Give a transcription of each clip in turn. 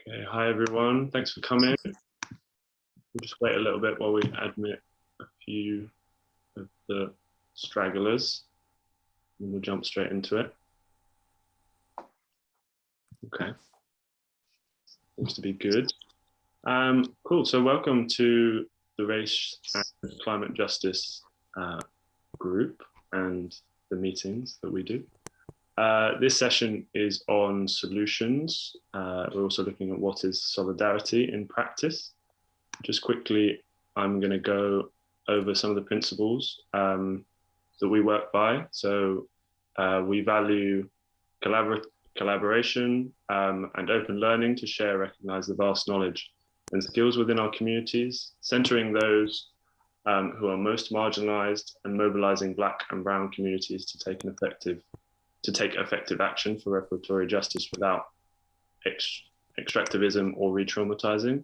Okay, hi everyone, thanks for coming. We'll just wait a little bit while we admit a few of the stragglers and we'll jump straight into it. Okay, seems to be good. Cool, so welcome to the Race and Climate Justice group and the meetings that we do. This session is on solutions. We're also looking at what is solidarity in practice. Just quickly, I'm going to go over some of the principles that we work by. So we value collaboration and open learning to share, recognize the vast knowledge and skills within our communities, centering those who are most marginalized and mobilizing Black and Brown communities to take effective action for reparatory justice without extractivism or re-traumatizing,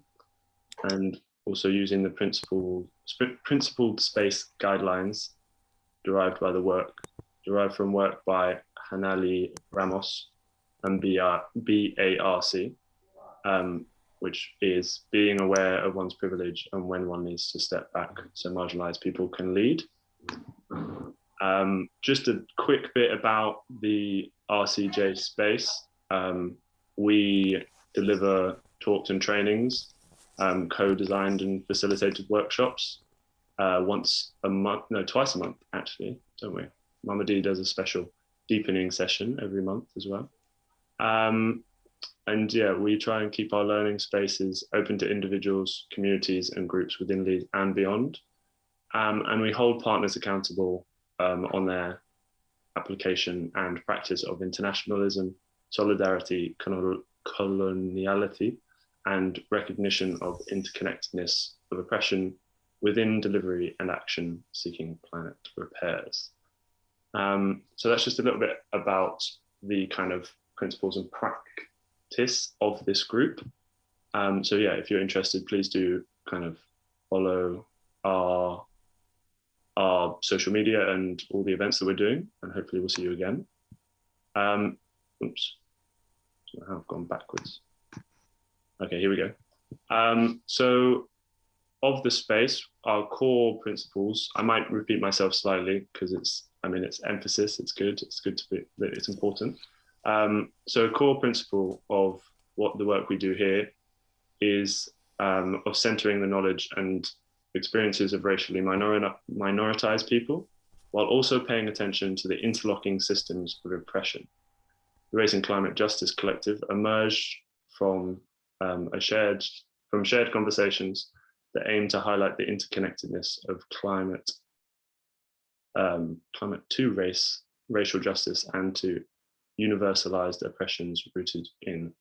and also using the principled space guidelines derived from work by Hanali Ramos and BARC, which is being aware of one's privilege and when one needs to step back so marginalized people can lead. Just a quick bit about the Rcj Space. We deliver talks and trainings, co-designed and facilitated workshops twice a month actually, don't we? Mama D does a special deepening session every month as well. And yeah, we try and keep our learning spaces open to individuals, communities and groups within Leeds and beyond. And we hold partners accountable on their application and practice of internationalism, solidarity, coloniality, and recognition of interconnectedness of oppression within delivery and action seeking planet repairs. So that's just a little bit about the kind of principles and practice of this group. So yeah, if you're interested, please do kind of follow our social media and all the events that we're doing, and hopefully we'll see you again. Oops, I've gone backwards. Okay, here we go. So of the space, our core principles, I might repeat myself slightly because it's emphasis, it's good to be, it's important. So a core principle of what the work we do here is of centering the knowledge and experiences of racially minoritized people, while also paying attention to the interlocking systems of oppression. The Race and Climate Justice Collective emerged from shared conversations that aim to highlight the interconnectedness of climate to racial justice and to universalized oppressions rooted in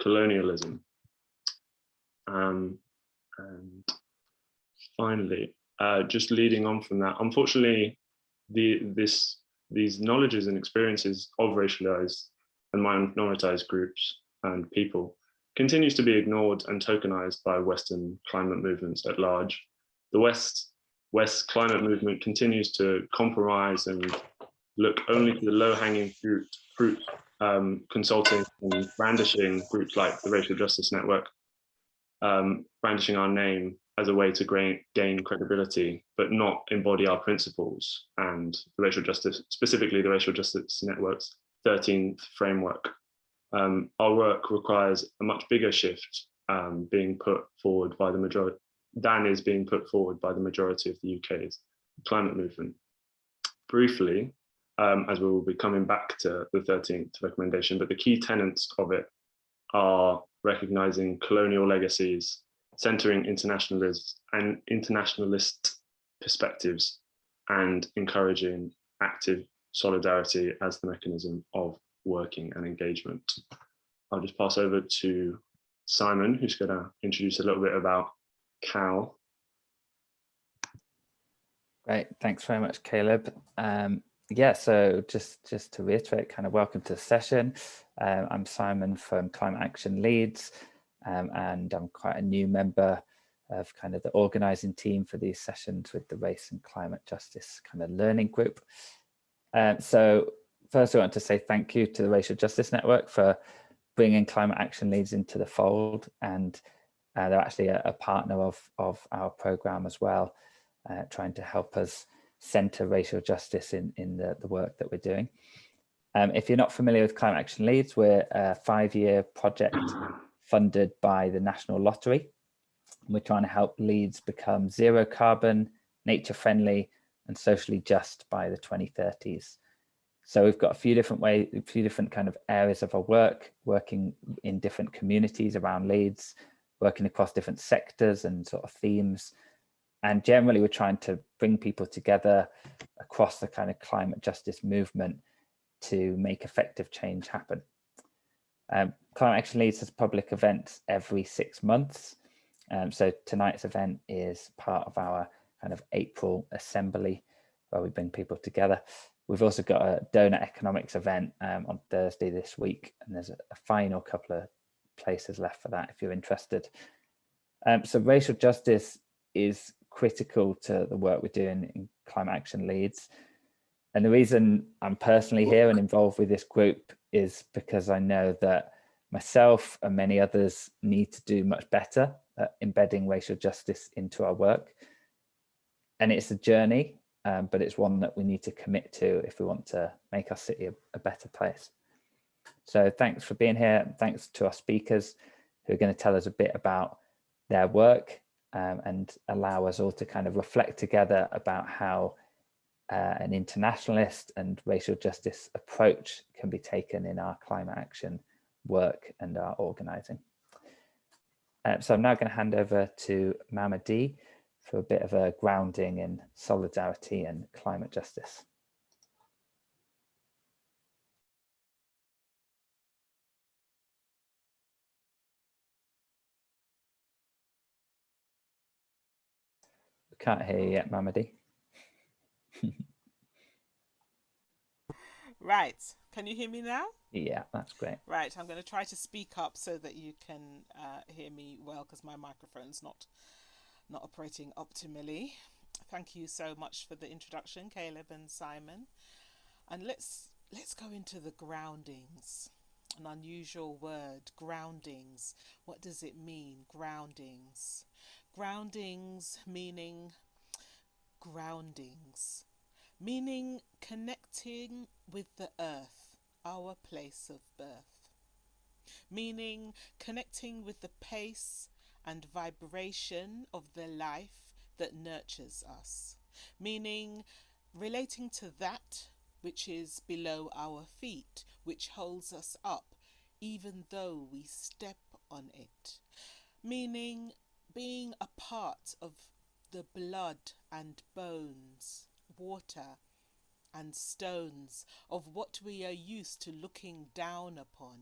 colonialism. And finally, just leading on from that, unfortunately, these knowledges and experiences of racialized and minoritized groups and people continues to be ignored and tokenized by Western climate movements at large. The West climate movement continues to compromise and look only to the low-hanging fruit, consulting and brandishing groups like the Racial Justice Network, brandishing our name as a way to gain credibility, but not embody our principles and the racial justice, specifically the Racial Justice Network's 13th framework. Our work requires a much bigger shift being put forward by the majority, than is being put forward by the majority of the UK's climate movement. Briefly, as we will be coming back to the 13th recommendation, but the key tenets of it are recognizing colonial legacies, centering internationalist perspectives, and encouraging active solidarity as the mechanism of working and engagement. I'll just pass over to Simon, who's going to introduce a little bit about CAL. Great, thanks very much, Caleb. Yeah, so just to reiterate, kind of welcome to the session. I'm Simon from Climate Action Leeds, and I'm quite a new member of kind of the organising team for these sessions with the Race and Climate Justice kind of learning group. So first I want to say thank you to the Racial Justice Network for bringing Climate Action Leeds into the fold, and they're actually a partner of our program as well, trying to help us centre racial justice in the work that we're doing. If you're not familiar with Climate Action Leeds, we're a 5-year project funded by the National Lottery. We're trying to help Leeds become zero carbon, nature friendly, and socially just by the 2030s. So we've got a few different kind of areas of our work, working in different communities around Leeds, working across different sectors and sort of themes. And generally, we're trying to bring people together across the kind of climate justice movement to make effective change happen. Climate Action Leeds has public events every 6 months. So tonight's event is part of our kind of April assembly, where we bring people together. We've also got a donor economics event on Thursday this week, and there's a final couple of places left for that if you're interested. So racial justice is critical to the work we're doing in Climate Action Leeds. And the reason I'm personally here and involved with this group is because I know that myself and many others need to do much better at embedding racial justice into our work. And it's a journey, but it's one that we need to commit to if we want to make our city a better place. So thanks for being here. Thanks to our speakers who are going to tell us a bit about their work and allow us all to kind of reflect together about how an internationalist and racial justice approach can be taken in our climate action work and our organising. So I'm now going to hand over to Mamadi for a bit of a grounding in solidarity and climate justice. We can't hear you yet, Mamadi. Right, can you hear me now? Yeah, that's great. Right, I'm going to try to speak up so that you can hear me well, because my microphone's not operating optimally. Thank you so much for the introduction, Caleb and Simon. And let's go into the groundings. An unusual word, groundings. What does it mean, groundings? Groundings meaning connecting with the earth, our place of birth. Meaning connecting with the pace and vibration of the life that nurtures us. Meaning relating to that which is below our feet, which holds us up even though we step on it. Meaning being a part of the blood and bones, water and stones of what we are used to looking down upon.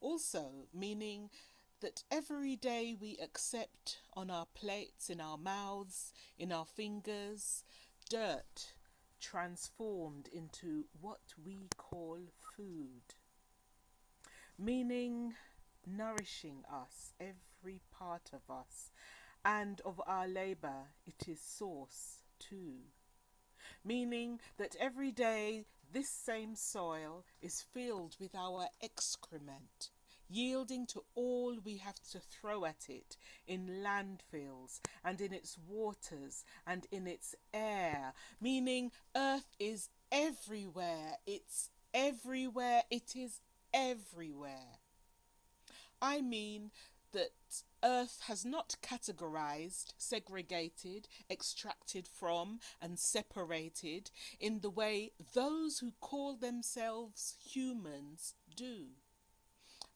Also meaning that every day we accept on our plates, in our mouths, in our fingers, dirt transformed into what we call food. Meaning nourishing us, every part of us, and of our labour it is source too. Meaning that every day this same soil is filled with our excrement, yielding to all we have to throw at it in landfills and in its waters and in its air. Meaning earth is everywhere, it's everywhere, it is everywhere. I mean that earth has not categorized, segregated, extracted from and separated in the way those who call themselves humans do.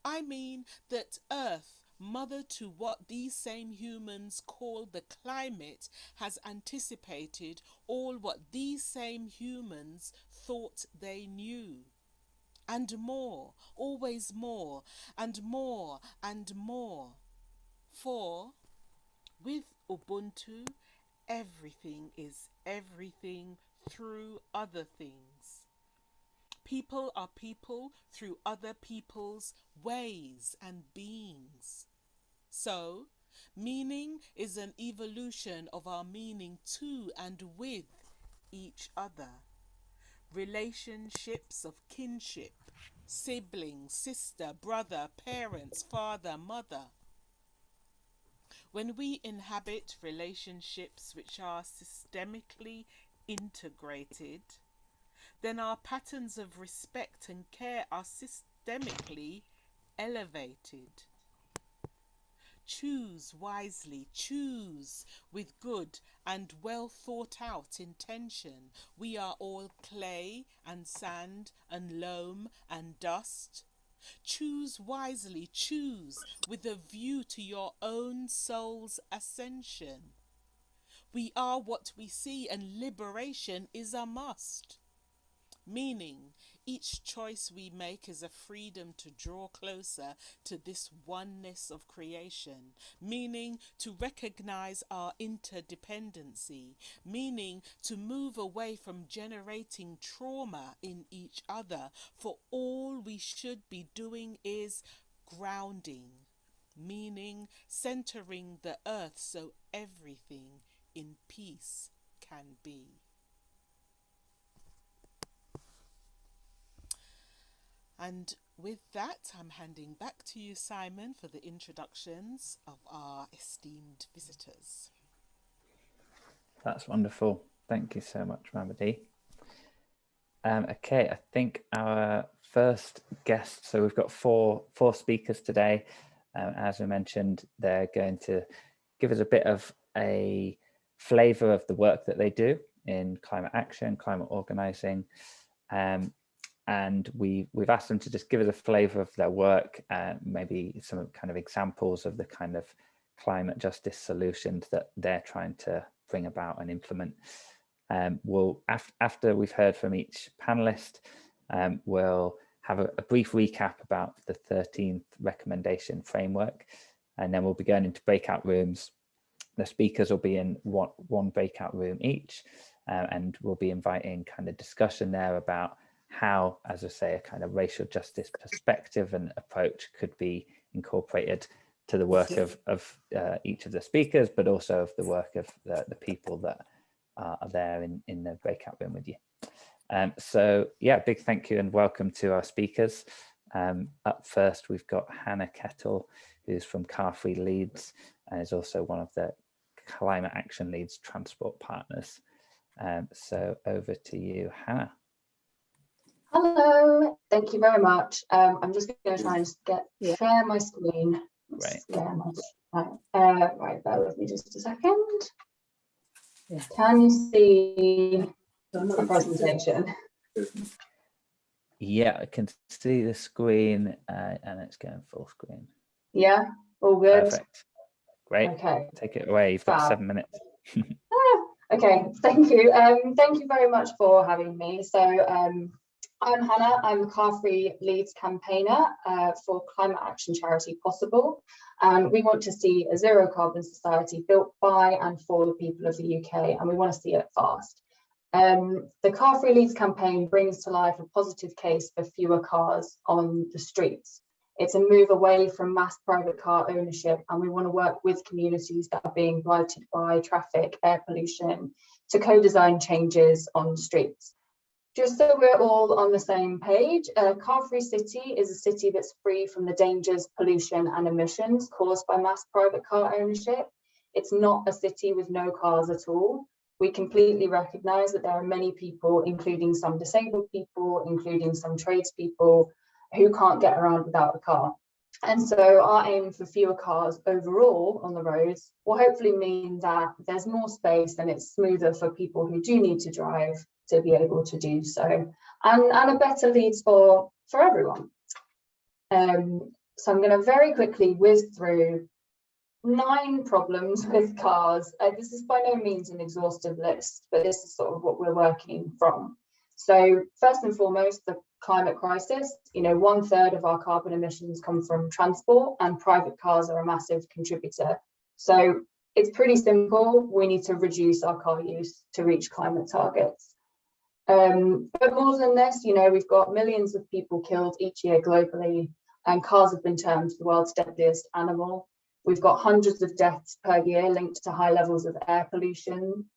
I mean that earth, mother to what these same humans call the climate, has anticipated all what these same humans thought they knew. And more, always more, and more, and more. For with Ubuntu, everything is everything through other things. People are people through other people's ways and beings. So, meaning is an evolution of our meaning to and with each other. Relationships of kinship, sibling, sister, brother, parents, father, mother. When we inhabit relationships which are systemically integrated, then our patterns of respect and care are systemically elevated. Choose wisely, choose with good and well thought out intention. We are all clay and sand and loam and dust. Choose wisely, choose with a view to your own soul's ascension. We are what we see, and liberation is a must. Meaning, each choice we make is a freedom to draw closer to this oneness of creation. Meaning, to recognize our interdependency. Meaning, to move away from generating trauma in each other. For all we should be doing is grounding. Meaning, centering the earth so everything in peace can be. And with that, I'm handing back to you, Simon, for the introductions of our esteemed visitors. That's wonderful. Thank you so much, Ramadi. Okay, I think our first guest, so we've got four speakers today. As we mentioned, they're going to give us a bit of a flavour of the work that they do in climate action, climate organising. And we've asked them to just give us a flavour of their work, maybe some kind of examples of the kind of climate justice solutions that they're trying to bring about and implement. We'll, after we've heard from each panellist, we'll have a brief recap about the 13th recommendation framework, and then we'll be going into breakout rooms. The speakers will be in one breakout room each, and we'll be inviting kind of discussion there about how, as I say, a kind of racial justice perspective and approach could be incorporated to the work of each of the speakers, but also of the work of the people that are there in the breakout room with you. So yeah, big thank you and welcome to our speakers. Up first, we've got Hannah Kettle, who's from Rcj Leeds and is also one of the Climate Action Leeds transport partners. So over to you, Hannah. Hello, thank you very much. I'm just going to try and share my screen. Right. Right, bear with me just a second. Yeah. Can you see the presentation? Yeah, I can see the screen and it's going full screen. Yeah, all good. Perfect. Great. Okay. Take it away. You've got 7 minutes. Okay, thank you. Thank you very much for having me. So I'm Hannah. I'm a Rcj Leeds campaigner for climate action charity Possible. And we want to see a zero carbon society built by and for the people of the UK, and we want to see it fast. The Rcj Leeds campaign brings to life a positive case for fewer cars on the streets. It's a move away from mass private car ownership, and we want to work with communities that are being blighted by traffic, air pollution, to co-design changes on the streets. Just so we're all on the same page, Car-free city is a city that's free from the dangers, pollution and emissions caused by mass private car ownership. It's not a city with no cars at all. We completely recognise that there are many people, including some disabled people, including some tradespeople, who can't get around without a car. And so our aim for fewer cars overall on the roads will hopefully mean that there's more space and it's smoother for people who do need to drive to be able to do so, and a better Leeds for everyone. So I'm going to very quickly whiz through 9 problems with cars. This is by no means an exhaustive list, but this is sort of what we're working from. So first and foremost, the climate crisis. 1/3 of our carbon emissions come from transport, and private cars are a massive contributor. So it's pretty simple. We need to reduce our car use to reach climate targets. But more than this, we've got millions of people killed each year globally, and cars have been termed the world's deadliest animal. We've got hundreds of deaths per year linked to high levels of air pollution.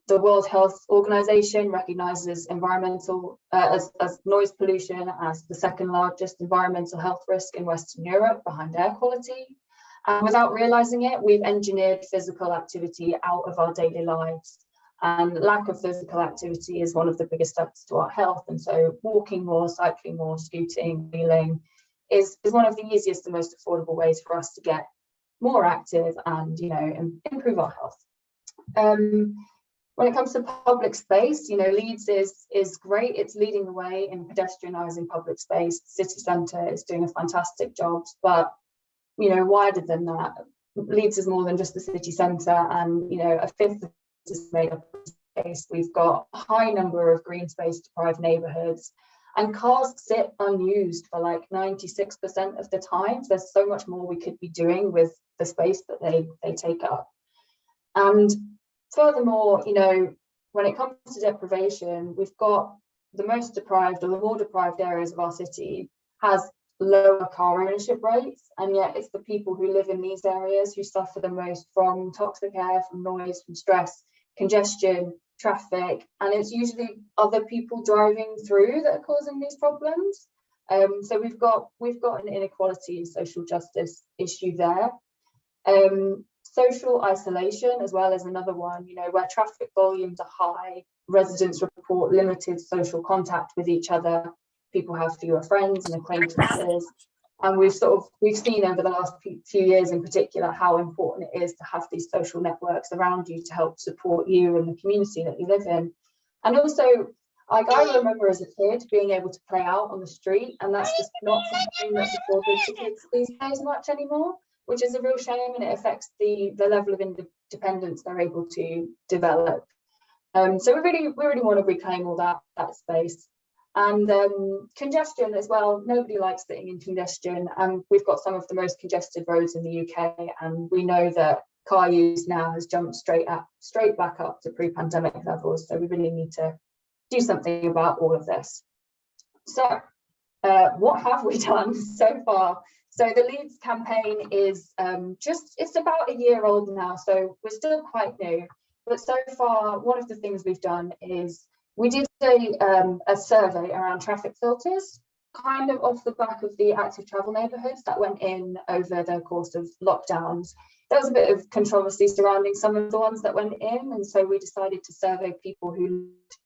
The World Health Organization recognizes environmental as noise pollution as the second largest environmental health risk in Western Europe, behind air quality. And without realizing it, we've engineered physical activity out of our daily lives. And lack of physical activity is one of the biggest threats to our health. And so walking more, cycling more, scooting, wheeling is one of the easiest and most affordable ways for us to get more active and, you know, improve our health. When it comes to public space, you know, Leeds is great. It's leading the way in pedestrianising public space. The city centre is doing a fantastic job, but, you know, wider than that, Leeds is more than just the city centre, and, you know, a fifth of it is made up of space. We've got a high number of green space deprived neighbourhoods, and cars sit unused for like 96% of the time. There's so much more we could be doing with the space that they take up. And furthermore, you know, when it comes to deprivation, we've got the most deprived, or the more deprived areas of our city has lower car ownership rates, and yet it's the people who live in these areas who suffer the most from toxic air, from noise, from stress, congestion, traffic, and it's usually other people driving through that are causing these problems. So we've got an inequality and social justice issue there. Social isolation as well as another one, you know, where traffic volumes are high, residents report limited social contact with each other, people have fewer friends and acquaintances, and we've seen over the last few years in particular how important it is to have these social networks around you to help support you and the community that you live in. And also, like, I remember as a kid being able to play out on the street, and that's just not something that's afforded to kids these days much anymore, which is a real shame, and it affects the level of independence they're able to develop. So we really want to reclaim all that space. And congestion as well. Nobody likes sitting in congestion, and we've got some of the most congested roads in the UK, and we know that car use now has jumped straight back up to pre-pandemic levels. So we really need to do something about all of this. So what have we done so far? So the Leeds campaign is it's about a year old now, so we're still quite new. But so far, one of the things we've done is we did a survey around traffic filters, kind of off the back of the active travel neighbourhoods that went in over the course of lockdowns. There was a bit of controversy surrounding some of the ones that went in, and so we decided to survey people who lived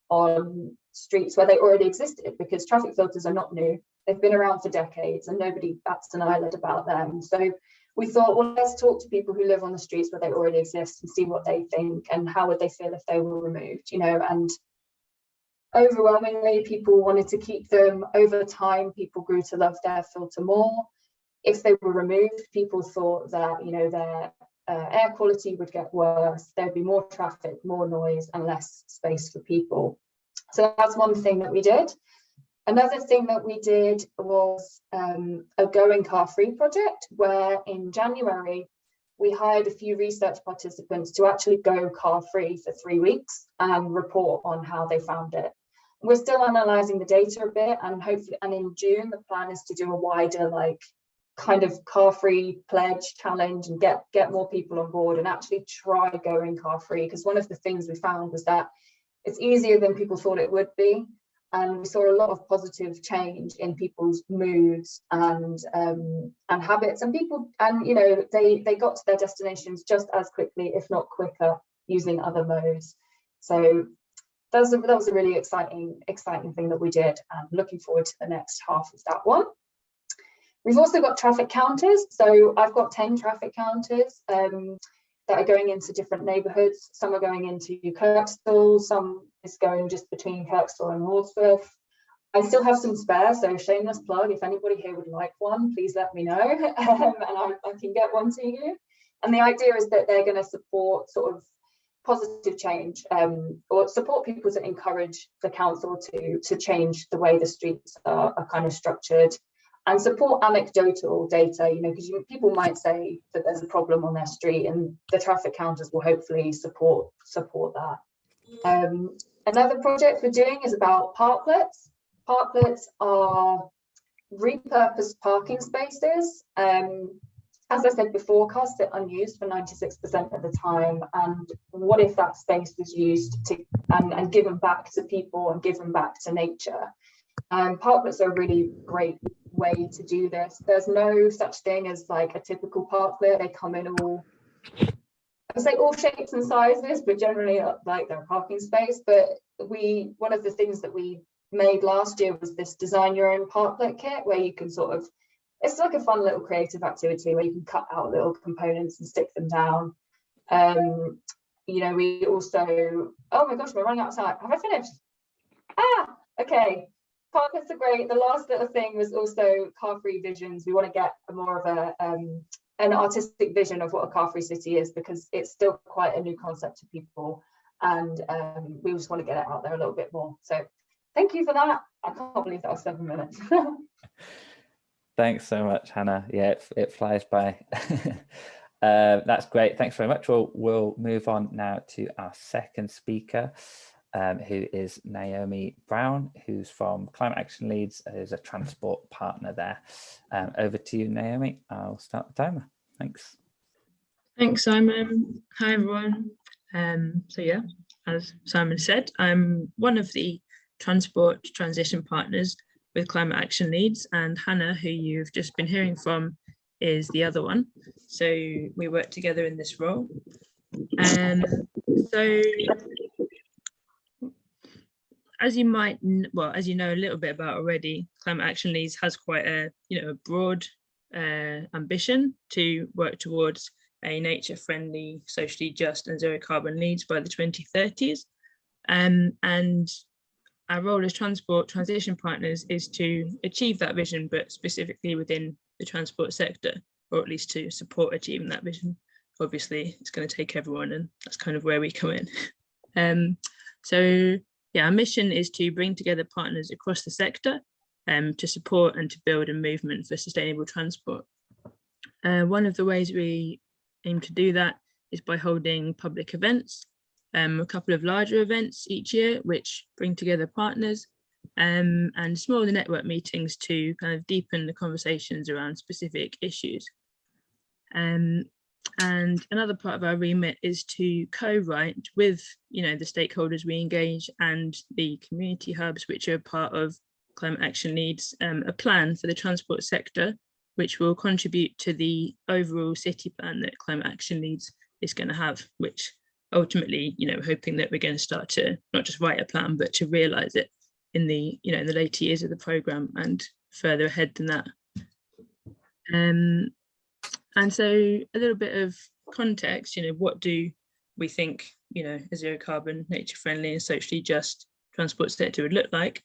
on streets where they already existed, because traffic filters are not new. They've been around for decades and nobody bats an eyelid about them. So we thought, well, let's talk to people who live on the streets where they already exist and see what they think and how would they feel if they were removed, you know. And overwhelmingly, people wanted to keep them. Over time, people grew to love their filter more. If they were removed, people thought that, you know, their air quality would get worse. There'd be more traffic, more noise, and less space for people. So that's one thing that we did. Another thing that we did was a Going Car Free project, where in January, we hired a few research participants to actually go car free for 3 weeks and report on how they found it. We're still analysing the data a bit, and hopefully, and in June, the plan is to do a wider, like, kind of car free pledge challenge and get more people on board and actually try going car free, because one of the things we found was that it's easier than people thought it would be. And we saw a lot of positive change in people's moods and habits, and people, and, you know, they got to their destinations just as quickly, if not quicker, using other modes. So that was a really exciting thing that we did, and looking forward to the next half of that one. We've also got traffic counters. So I've got 10 traffic counters that are going into different neighbourhoods. Some are going into Kirkstall, some is going just between Kirkstall and Walsworth. I still have some spare, so shameless plug, if anybody here would like one, please let me know, and I can get one to you. And the idea is that they're going to support sort of positive change, or support people to encourage the council to change the way the streets are kind of structured, and support anecdotal data, you know, because people might say that there's a problem on their street, and the traffic counters will hopefully support that. Another project we're doing is about parklets. Parklets are repurposed parking spaces. as I said before, cars sit unused for 96% of the time. And what if that space was used to and given back to people and given back to nature? Parklets are a really great way to do this. There's no such thing as like a typical parklet. They come in all, I would say all shapes and sizes, but generally like they're a parking space. But one of the things that we made last year was this design your own parklet kit, where you can sort of, it's like a fun little creative activity where you can cut out little components and stick them down. You know, we also, oh my gosh, we're running out of time. Have I finished? Okay. Parklets are great. The last little thing was also car-free visions. We want to get more of a an artistic vision of what a car-free city is, because it's still quite a new concept to people, and we just want to get it out there a little bit more. So thank you for that. I can't believe that was 7 minutes. Thanks so much, Hannah. Yeah, it flies by. That's great. Thanks very much. We'll move on now to our second speaker, who is Naomi Brown, who's from Climate Action Leeds, who's a transport partner there. Over to you, Naomi. I'll start the timer. Thanks. Thanks, Simon. Hi, everyone. So yeah, as Simon said, I'm one of the transport transition partners with Climate Action Leeds, and Hannah, who you've just been hearing from, is the other one. So we work together in this role. So as you might, as you know a little bit about already, Climate Action Leeds has quite a, a broad ambition to work towards a nature-friendly, socially just and zero carbon Leeds by the 2030s. And our role as transport transition partners is to achieve that vision, but specifically within the transport sector, or at least to support achieving that vision. Obviously, it's going to take everyone, and that's kind of where we come in. So yeah, our mission is to bring together partners across the sector to support and to build a movement for sustainable transport. One of the ways we aim to do that is by holding public events, a couple of larger events each year, which bring together partners, and smaller network meetings to kind of deepen the conversations around specific issues. And another part of our remit is to co-write with, the stakeholders we engage and the community hubs, which are part of Climate Action Leeds, a plan for the transport sector, which will contribute to the overall city plan that Climate Action Leeds is going to have, which ultimately, hoping that we're going to start to not just write a plan, but to realise it in the, in the later years of the programme and further ahead than that. And so a little bit of context, what do we think, a zero carbon, nature friendly and socially just transport sector would look like?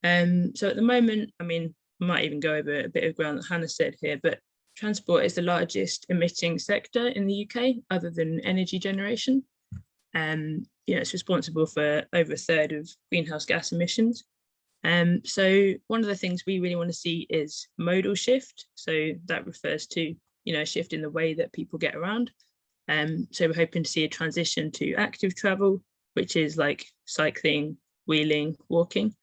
So at the moment, I might even go over a bit of ground that Hannah said here, but transport is the largest emitting sector in the UK, other than energy generation. It's responsible for over a third of greenhouse gas emissions. So one of the things we really want to see is modal shift. So that refers to, a shift in the way that people get around. So we're hoping to see a transition to active travel, which is like cycling, wheeling, walking,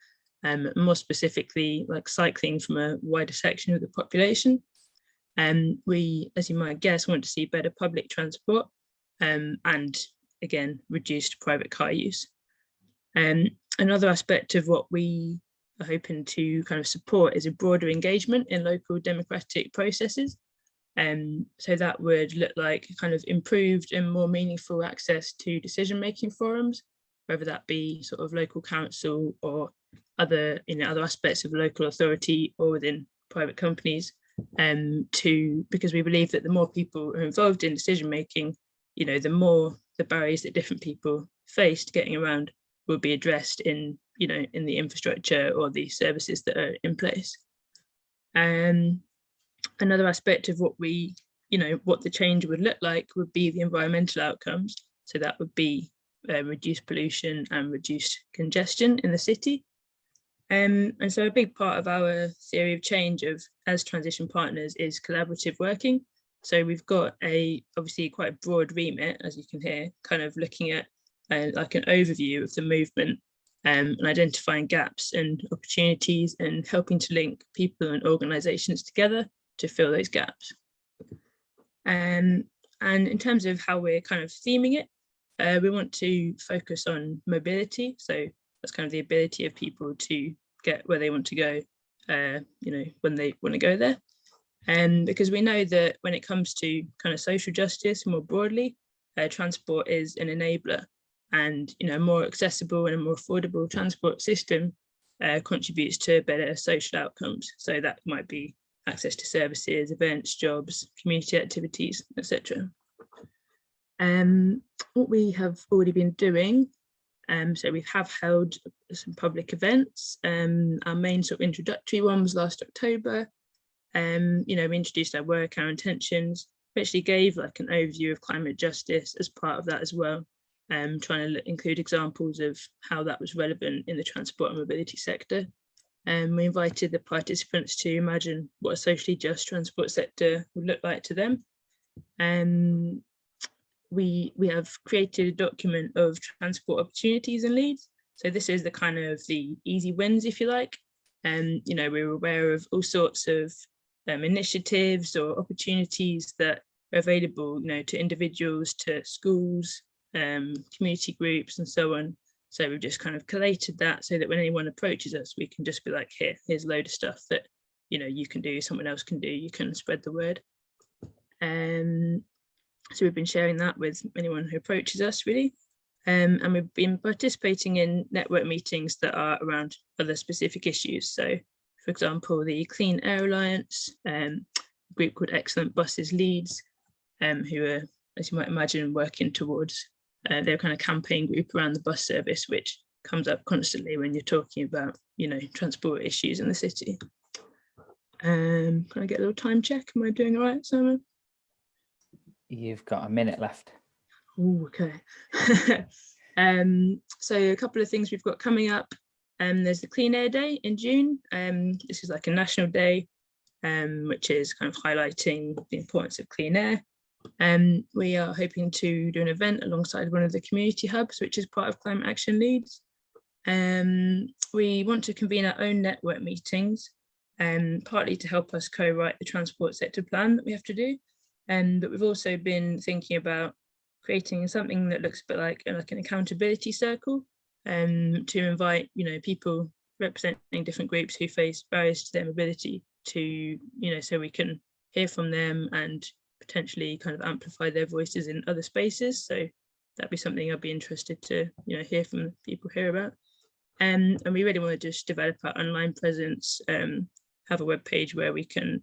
more specifically like cycling from a wider section of the population. We, as you might guess, want to see better public transport and again, reduced private car use. Another aspect of what we are hoping to kind of support is a broader engagement in local democratic processes. So that would look like kind of improved and more meaningful access to decision-making forums, whether that be sort of local council or other, other aspects of local authority or within private companies, because we believe that the more people are involved in decision-making, the more the barriers that different people face to getting around will be addressed in, in the infrastructure or the services that are in place. Another aspect of what we, what the change would look like would be the environmental outcomes. So that would be reduced pollution and reduced congestion in the city. And so a big part of our theory of change as transition partners is collaborative working. So we've got obviously quite a broad remit, as you can hear, kind of looking at like an overview of the movement and identifying gaps and opportunities and helping to link people and organisations together to fill those gaps. And in terms of how we're kind of theming it, we want to focus on mobility. So that's kind of the ability of people to get where they want to go, when they want to go there. And because we know that when it comes to kind of social justice more broadly, transport is an enabler, and a more accessible and a more affordable transport system contributes to better social outcomes. So that might be access to services, events, jobs, community activities, etc. What we have already been doing, so we have held some public events. Our main sort of introductory one was last October. We introduced our work, our intentions. We actually gave like an overview of climate justice as part of that as well, trying to include examples of how that was relevant in the transport and mobility sector. We invited the participants to imagine what a socially just transport sector would look like to them. We have created a document of transport opportunities in Leeds. So this is the kind of the easy wins, if you like. We're aware of all sorts of initiatives or opportunities that are available, to individuals, to schools, community groups, and so on. So we've just kind of collated that so that when anyone approaches us, we can just be like, here's a load of stuff that, you can do, someone else can do, you can spread the word. So we've been sharing that with anyone who approaches us, really. And we've been participating in network meetings that are around other specific issues. So, for example, the Clean Air Alliance, a group called Excellent Buses Leeds, who are, as you might imagine, working towards their kind of campaign group around the bus service, which comes up constantly when you're talking about, transport issues in the city. Can I get a little time check? Am I doing all right, Simon? You've got a minute left. Oh, okay. So a couple of things we've got coming up. There's the Clean Air Day in June. This is like a national day, which is kind of highlighting the importance of clean air. We are hoping to do an event alongside one of the community hubs, which is part of Climate Action Leeds. We want to convene our own network meetings, partly to help us co-write the transport sector plan that we have to do. But we've also been thinking about creating something that looks a bit like an accountability circle, to invite people representing different groups who face barriers to their mobility to so we can hear from them and potentially kind of amplify their voices in other spaces. So that'd be something I'd be interested to hear from people here about. And we really want to just develop our online presence, have a web page where we can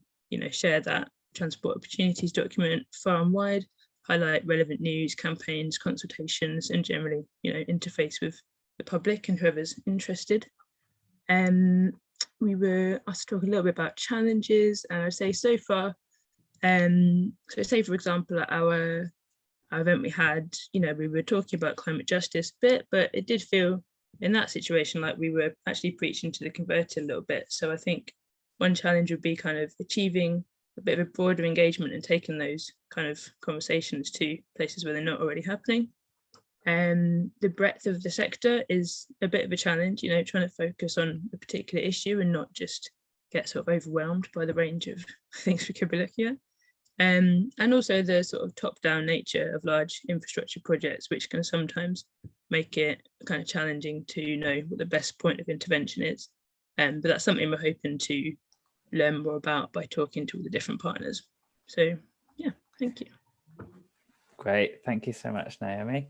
share that transport opportunities document far and wide, highlight relevant news, campaigns, consultations, and generally, interface with the public and whoever's interested. We were asked to talk a little bit about challenges, and I'd say so far, so say for example, at our event we had, we were talking about climate justice a bit, but it did feel in that situation like we were actually preaching to the converted a little bit. So I think one challenge would be kind of achieving a bit of a broader engagement and taking those kind of conversations to places where they're not already happening. The breadth of the sector is a bit of a challenge, trying to focus on a particular issue and not just get sort of overwhelmed by the range of things we could be looking at. And also the sort of top-down nature of large infrastructure projects, which can sometimes make it kind of challenging to know what the best point of intervention is. But that's something we're hoping to learn more about by talking to all the different partners. So yeah, thank you. Great, thank you so much, Naomi.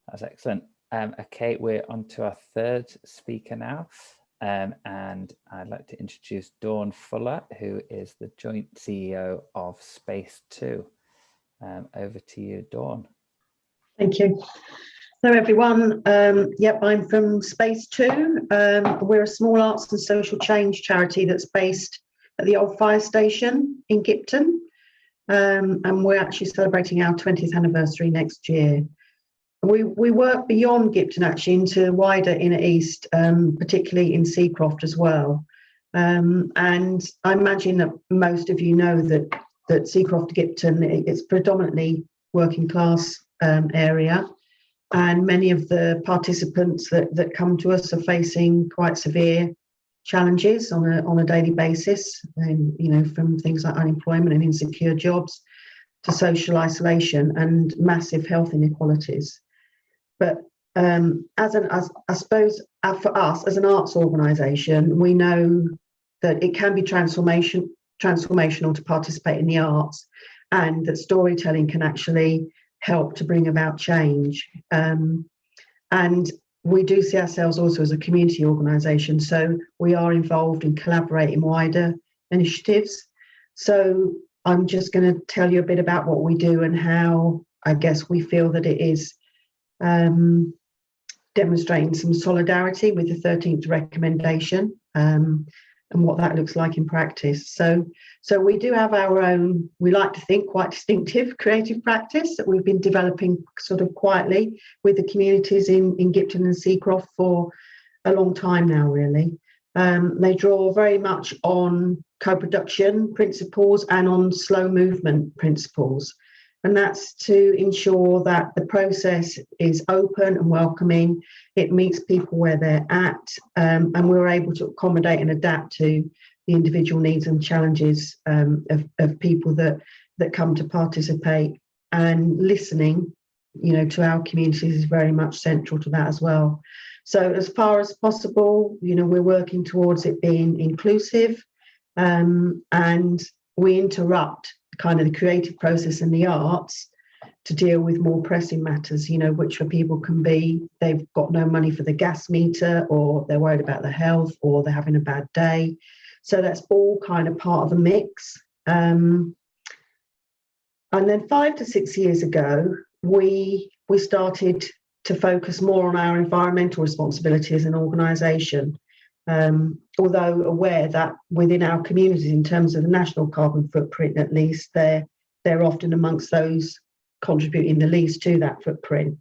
That's excellent. Okay, we're on to our third speaker now. And I'd like to introduce Dawn Fuller, who is the joint CEO of Space 2. Over to you, Dawn. Thank you. Hello, everyone. Yep, I'm from Space 2. We're a small arts and social change charity that's based at the old fire station in Gipton. And we're actually celebrating our 20th anniversary next year. We work beyond Gipton, actually, into wider Inner East, particularly in Seacroft as well. And I imagine that most of you know that Seacroft, Gipton, it's predominantly working class area. And many of the participants that come to us are facing quite severe challenges on a daily basis, and from things like unemployment and insecure jobs, to social isolation and massive health inequalities. But I suppose for us as an arts organisation, we know that it can be transformational to participate in the arts, and that storytelling can actually help to bring about change. And we do see ourselves also as a community organisation, so we are involved in collaborating wider initiatives. So I'm just going to tell you a bit about what we do and how I guess we feel that it is demonstrating some solidarity with the 13th recommendation, and what that looks like in practice. So we do have our own, we like to think, quite distinctive creative practice that we've been developing sort of quietly with the communities in Gipton and Seacroft for a long time now, really. They draw very much on co-production principles and on slow movement principles. And that's to ensure that the process is open and welcoming, it meets people where they're at, and we're able to accommodate and adapt to the individual needs and challenges of people that come to participate. And listening, to our communities is very much central to that as well. So as far as possible, we're working towards it being inclusive, and we interrupt kind of the creative process in the arts to deal with more pressing matters, which for people can be they've got no money for the gas meter, or they're worried about their health, or they're having a bad day. So that's all kind of part of the mix. And then 5 to 6 years ago, we started to focus more on our environmental responsibility as an organisation. Although aware that within our communities, in terms of the national carbon footprint at least, they're often amongst those contributing the least to that footprint.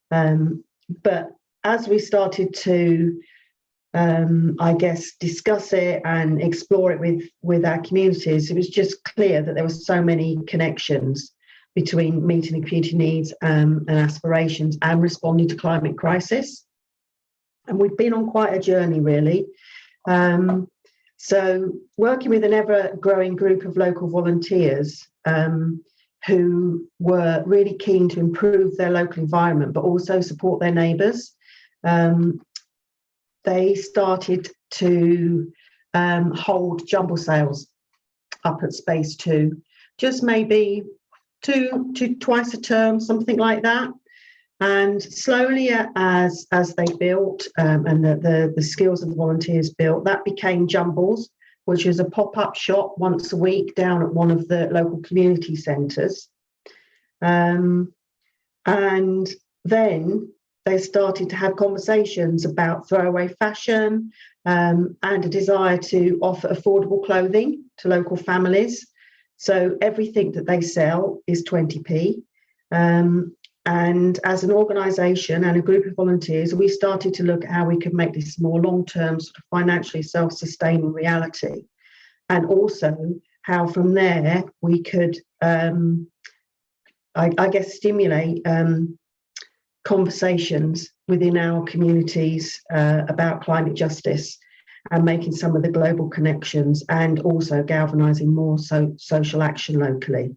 But as we started to, I guess, discuss it and explore it with our communities, it was just clear that there were so many connections between meeting the community needs and aspirations and responding to climate crisis. And we've been on quite a journey, really. So working with an ever-growing group of local volunteers who were really keen to improve their local environment, but also support their neighbours, they started to hold jumble sales up at Space 2, just maybe twice a term, something like that. And slowly, as they built and the skills of the volunteers built, that became Jumbles, which is a pop-up shop once a week down at one of the local community centres. And then they started to have conversations about throwaway fashion and a desire to offer affordable clothing to local families. So everything that they sell is 20p. And as an organisation and a group of volunteers, we started to look at how we could make this more long-term, sort of financially self-sustaining reality. And also how from there we could, I guess, stimulate conversations within our communities about climate justice and making some of the global connections, and also galvanising more social action locally.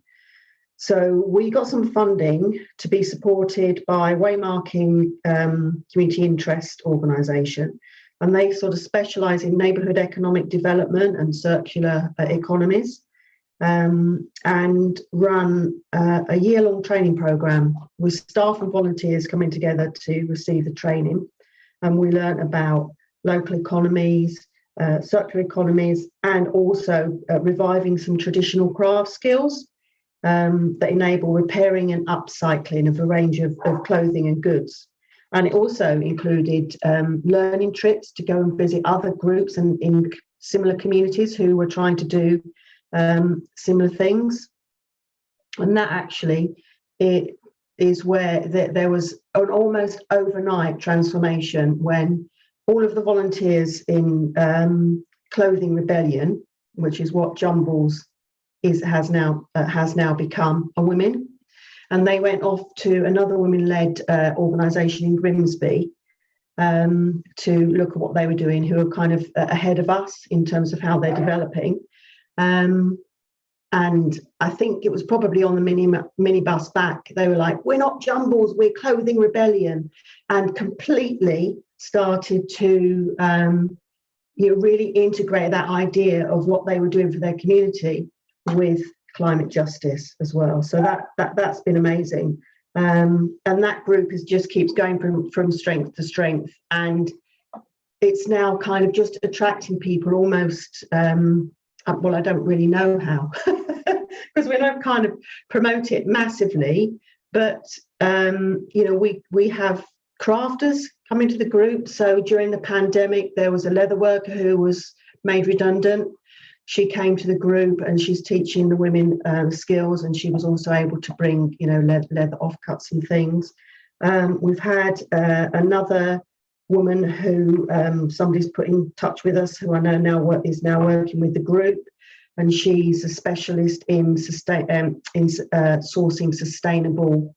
So we got some funding to be supported by Waymarking Community Interest Organisation, and they sort of specialise in neighbourhood economic development and circular economies, and run a year-long training programme with staff and volunteers coming together to receive the training. And we learnt about local economies, circular economies, and also reviving some traditional craft skills that enable repairing and upcycling of a range of clothing and goods. And it also included learning trips to go and visit other groups and in similar communities who were trying to do similar things. And that actually it is where there was an almost overnight transformation when all of the volunteers in Clothing Rebellion, which is what Jumbles has now become, are women, and they went off to another women-led organisation in Grimsby to look at what they were doing, who are kind of ahead of us in terms of how they're developing. And And I think it was probably on the minibus back, they were like, we're not jumbles, we're Clothing Rebellion, and completely started to really integrate that idea of what they were doing for their community with climate justice as well. So that's been amazing. And that group just keeps going from strength to strength. And it's now kind of just attracting people almost, well, I don't really know how, because we don't kind of promote it massively, but, we have crafters come into the group. So during the pandemic, there was a leather worker who was made redundant. She came to the group and she's teaching the women skills, and she was also able to bring, leather offcuts and things. We've had another woman who somebody's put in touch with us, who I know is now working with the group, and she's a specialist in sourcing sustainable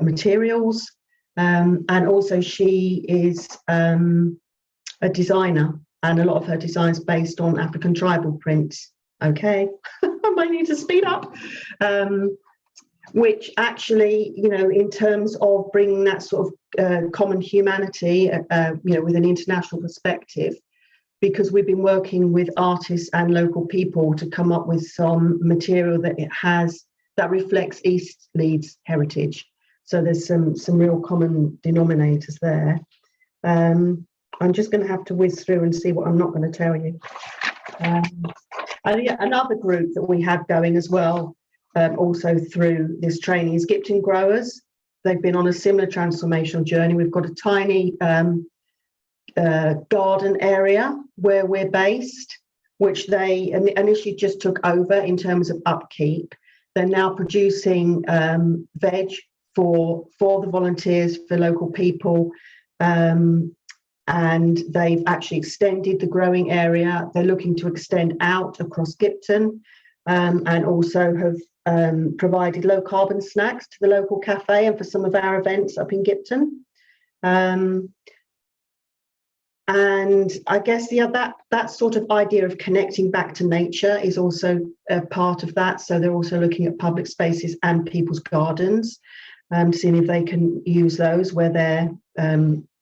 materials, and also she is a designer, and a lot of her designs based on African tribal prints. Okay, I might need to speed up. Which actually, in terms of bringing that sort of common humanity, with an international perspective, because we've been working with artists and local people to come up with some material that reflects East Leeds heritage. So there's some real common denominators there. I'm just going to have to whiz through and see what I'm not going to tell you. And another group that we have going as well, also through this training, is Gipton Growers. They've been on a similar transformational journey. We've got a tiny garden area where we're based, which they initially just took over in terms of upkeep. They're now producing veg for the volunteers, for local people, and they've actually extended the growing area. They're looking to extend out across Gipton, and also have provided low carbon snacks to the local cafe and for some of our events up in Gipton. And I guess that sort of idea of connecting back to nature is also a part of that. So they're also looking at public spaces and people's gardens, seeing if they can use those where they're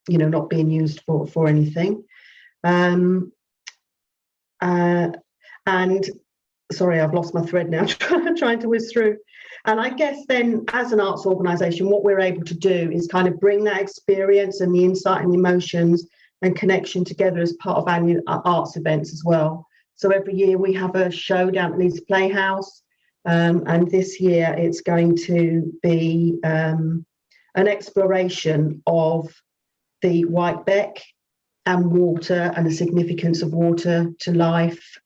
not being used for anything. And sorry, I've lost my thread now, trying to whiz through. And I guess then, as an arts organisation, what we're able to do is kind of bring that experience and the insight and the emotions and connection together as part of our arts events as well. So every year we have a show down at Leeds Playhouse, and this year it's going to be an exploration of the Whitebeck and water and the significance of water to life.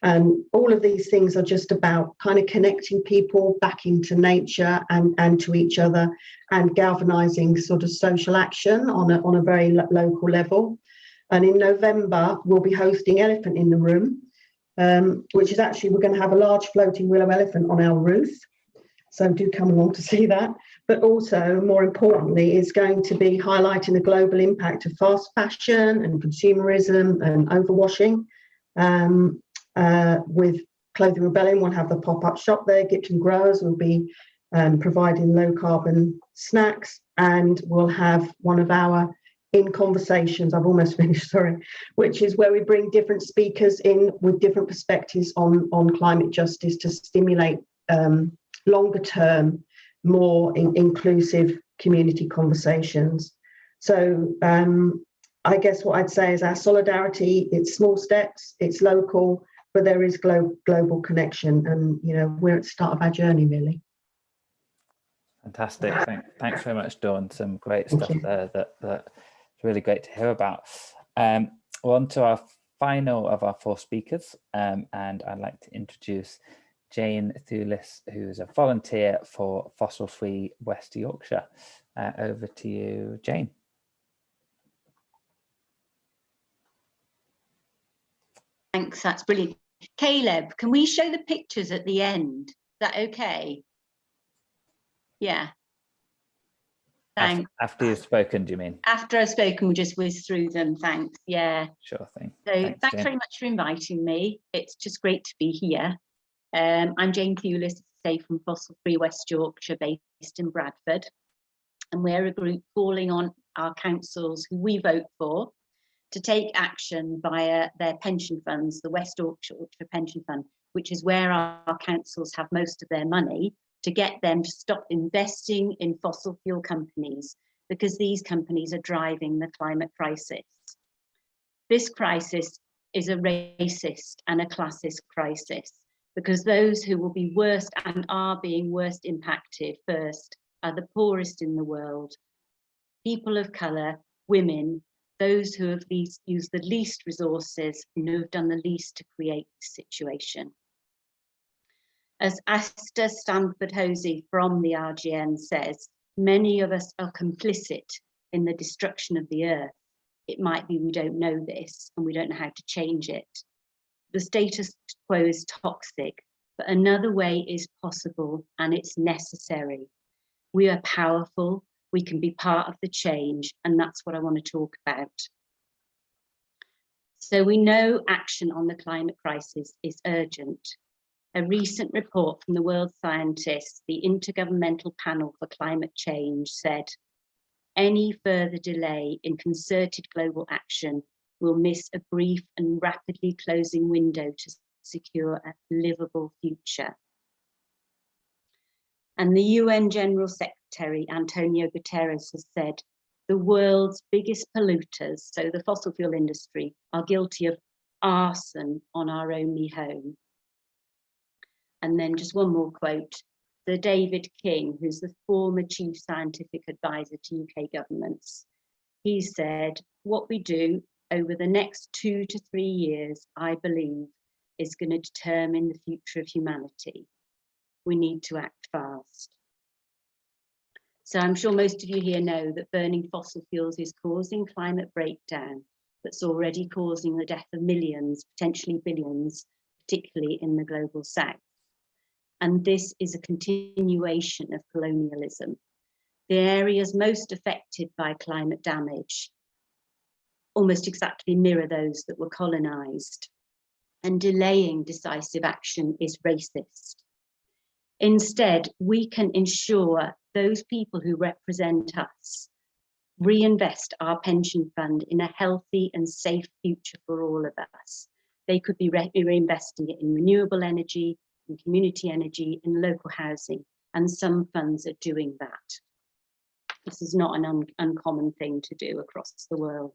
And all of these things are just about kind of connecting people back into nature and to each other, and galvanizing sort of social action on a very local level. And in November, we'll be hosting Elephant in the Room, which is actually, we're going to have a large floating willow elephant on our roof. So do come along to see that. But also, more importantly, it's going to be highlighting the global impact of fast fashion and consumerism and overwashing. With Clothing Rebellion, we'll have the pop-up shop there. Gipton Growers will be providing low carbon snacks, and we'll have one of our In Conversations, I've almost finished, sorry, which is where we bring different speakers in with different perspectives on climate justice to stimulate longer term, more inclusive community conversations. So I guess what I'd say is our solidarity, it's small steps, it's local, but there is global connection, and we're at the start of our journey, really. Fantastic. Thanks very much, Dawn. Some great stuff there that's really great to hear about. Well, on to our final of our 4 speakers, and I'd like to introduce Jane Thules, who's a volunteer for Fossil Free West Yorkshire. Over to you, Jane. Thanks, that's brilliant. Caleb, can we show the pictures at the end? Is that okay? Yeah. Thanks. After you've spoken, do you mean? After I've spoken, we'll just whiz through them. Thanks. Yeah. Sure thing. So thanks very much for inviting me. It's just great to be here. I'm Jane Thules, from Fossil Free West Yorkshire, based in Bradford. And we're a group calling on our councils who we vote for to take action via their pension funds, the West Yorkshire Pension Fund, which is where our councils have most of their money, to get them to stop investing in fossil fuel companies, because these companies are driving the climate crisis. This crisis is a racist and a classist crisis, because those who will be worst and are being worst impacted first are the poorest in the world, people of colour, women, those who have used the least resources and who have done the least to create this situation. As Asta Stanford-Hosey from the RGN says, many of us are complicit in the destruction of the earth. It might be we don't know this and we don't know how to change it. The status quo is toxic, but another way is possible and it's necessary. We are powerful, we can be part of the change, and that's what I want to talk about. So we know action on the climate crisis is urgent. A recent report from the world scientists, the Intergovernmental Panel for Climate Change, said, any further delay in concerted global action will miss a brief and rapidly closing window to secure a livable future. And the UN General Secretary, Antonio Guterres, has said, the world's biggest polluters, so the fossil fuel industry, are guilty of arson on our only home. And then just one more quote, Sir David King, who's the former Chief Scientific Advisor to UK governments, he said, what we do over the next 2 to 3 years, I believe, is going to determine the future of humanity. We need to act fast. So I'm sure most of you here know that burning fossil fuels is causing climate breakdown that's already causing the death of millions, potentially billions, particularly in the global south. And this is a continuation of colonialism. The areas most affected by climate damage almost exactly mirror those that were colonized, and delaying decisive action is racist. Instead, we can ensure those people who represent us reinvest our pension fund in a healthy and safe future for all of us. They could be reinvesting it in renewable energy, in community energy, in local housing, and some funds are doing that. This is not an uncommon thing to do across the world.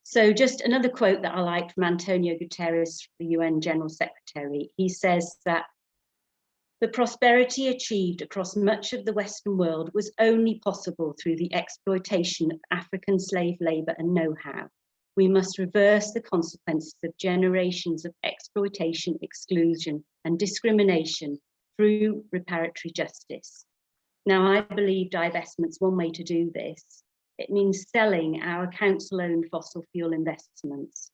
So just another quote that I like from Antonio Guterres, the UN General Secretary. He says that the prosperity achieved across much of the Western world was only possible through the exploitation of African slave labour and know-how. We must reverse the consequences of generations of exploitation, exclusion, and discrimination through reparatory justice. Now, I believe divestment's one way to do this. It means selling our council-owned fossil fuel investments.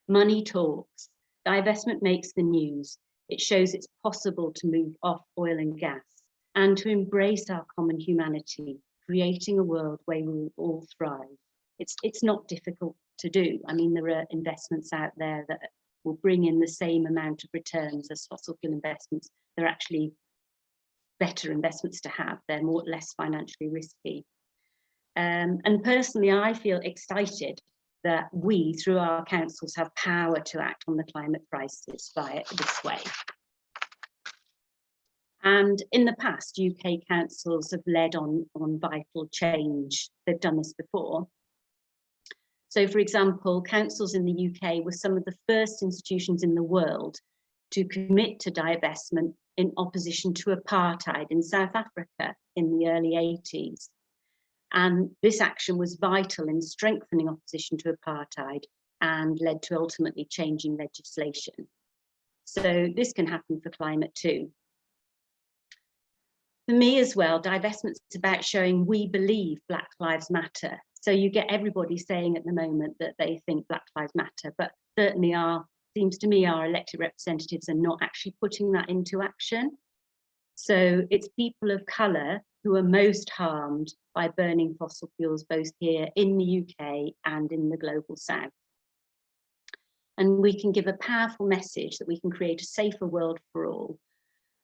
Money talks. Divestment makes the news. It shows it's possible to move off oil and gas and to embrace our common humanity, creating a world where we will all thrive. It's not difficult to do. I mean, there are investments out there that will bring in the same amount of returns as fossil fuel investments. They're actually better investments to have. They're less financially risky. And personally, I feel excited that we, through our councils, have power to act on the climate crisis via this way. And in the past, UK councils have led on vital change. They've done this before. So, for example, councils in the UK were some of the first institutions in the world to commit to divestment in opposition to apartheid in South Africa in the early 80s. And this action was vital in strengthening opposition to apartheid and led to ultimately changing legislation. So this can happen for climate too. For me as well, divestment's about showing we believe Black Lives Matter. So you get everybody saying at the moment that they think Black Lives Matter, but certainly seems to me our elected representatives are not actually putting that into action. So it's people of colour who are most harmed by burning fossil fuels, both here in the UK and in the global south. And we can give a powerful message that we can create a safer world for all,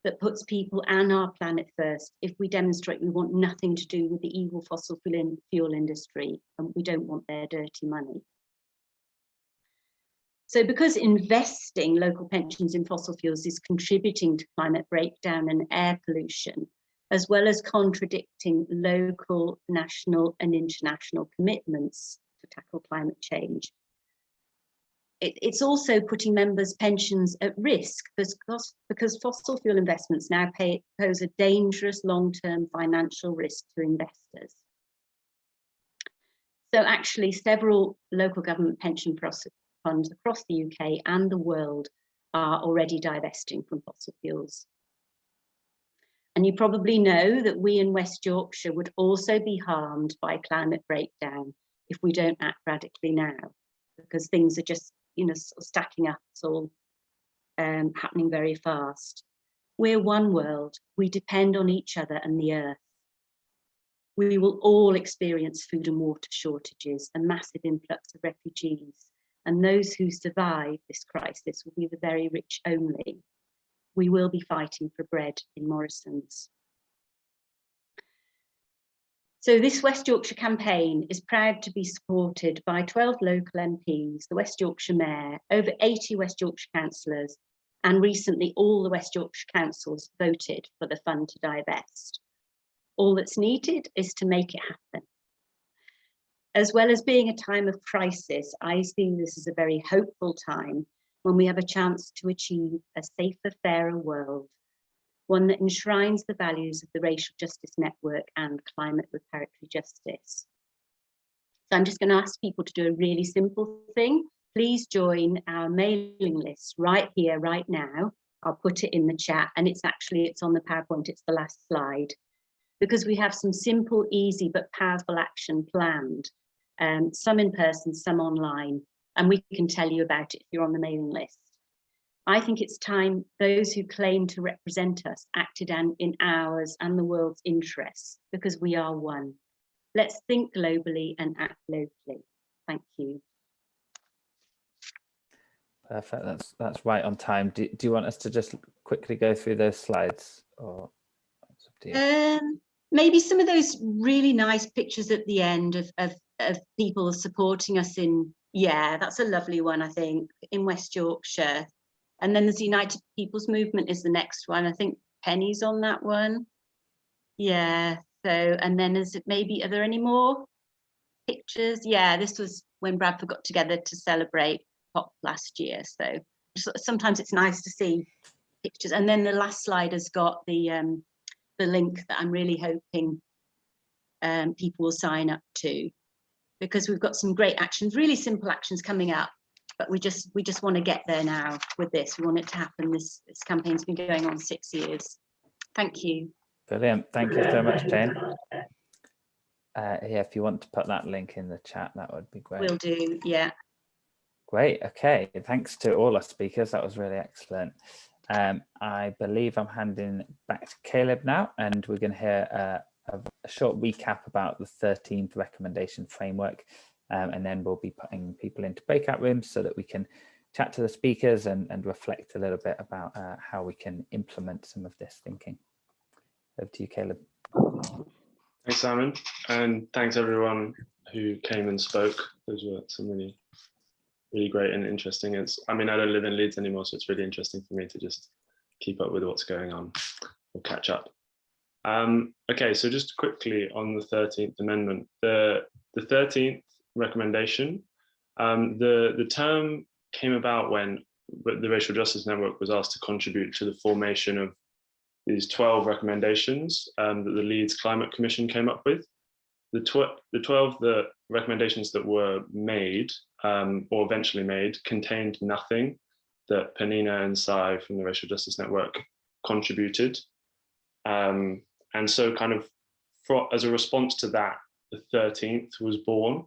that puts people and our planet first if we demonstrate we want nothing to do with the evil fossil fuel industry and we don't want their dirty money. So because investing local pensions in fossil fuels is contributing to climate breakdown and air pollution, as well as contradicting local, national and international commitments to tackle climate change, it's also putting members' pensions at risk because fossil fuel investments now pose a dangerous long-term financial risk to investors. So actually, several local government pension funds across the UK and the world are already divesting from fossil fuels. And you probably know that we in West Yorkshire would also be harmed by climate breakdown if we don't act radically now, because things are just, you know, sort of stacking up. It's all happening very fast. We're one world. We depend on each other and the earth. We will all experience food and water shortages, a massive influx of refugees, and those who survive this crisis will be the very rich only. We will be fighting for bread in Morrison's. So this West Yorkshire campaign is proud to be supported by 12 local MPs, the West Yorkshire Mayor, over 80 West Yorkshire councillors, and recently all the West Yorkshire councils voted for the fund to divest. All that's needed is to make it happen. As well as being a time of crisis, I see this as a very hopeful time when we have a chance to achieve a safer, fairer world, one that enshrines the values of the Racial Justice Network and climate reparatory justice. So I'm just going to ask people to do a really simple thing. Please join our mailing list right here, right now. I'll put it in the chat, and it's on the PowerPoint, it's the last slide, because we have some simple, easy, but powerful action planned, some in person, some online, and we can tell you about it if you're on the mailing list. I think it's time those who claim to represent us acted in ours and the world's interests, because we are one. Let's think globally and act locally. Thank you. Perfect. That's right on time. Do you want us to just quickly go through those slides, or it's up to you? Maybe some of those really nice pictures at the end of people supporting us in, yeah, that's a lovely one, I think, in West Yorkshire. And then there's United People's Movement is the next one. I think Penny's on that one. Yeah, so, and then are there any more pictures? Yeah, this was when Bradford got together to celebrate COP last year. So sometimes it's nice to see pictures. And then the last slide has got the link that I'm really hoping people will sign up to, because we've got some great actions, really simple actions coming up. But we just want to get there now with this. We want it to happen. This campaign's been going on 6 years. Thank you. Brilliant. Thank you so much, Jane. Yeah, if you want to put that link in the chat, that would be great. Will do, yeah. Great. Okay. Thanks to all our speakers. That was really excellent. I believe I'm handing back to Caleb now, and we're going to hear a short recap about the 13th recommendation framework. And then we'll be putting people into breakout rooms so that we can chat to the speakers and reflect a little bit about how we can implement some of this thinking. Over to you, Caleb. Thanks, Simon, and thanks everyone who came and spoke. Those were some really great and interesting. I mean, I don't live in Leeds anymore, so it's really interesting for me to just keep up with what's going on or catch up. Okay, so just quickly on the 13th Amendment, the 13th recommendation, the term came about when the Racial Justice Network was asked to contribute to the formation of these 12 recommendations that the Leeds Climate Commission came up with. The 12 recommendations that were made or eventually made contained nothing that Penina and Sai from the Racial Justice Network contributed. And so kind of as a response to that, the 13th was born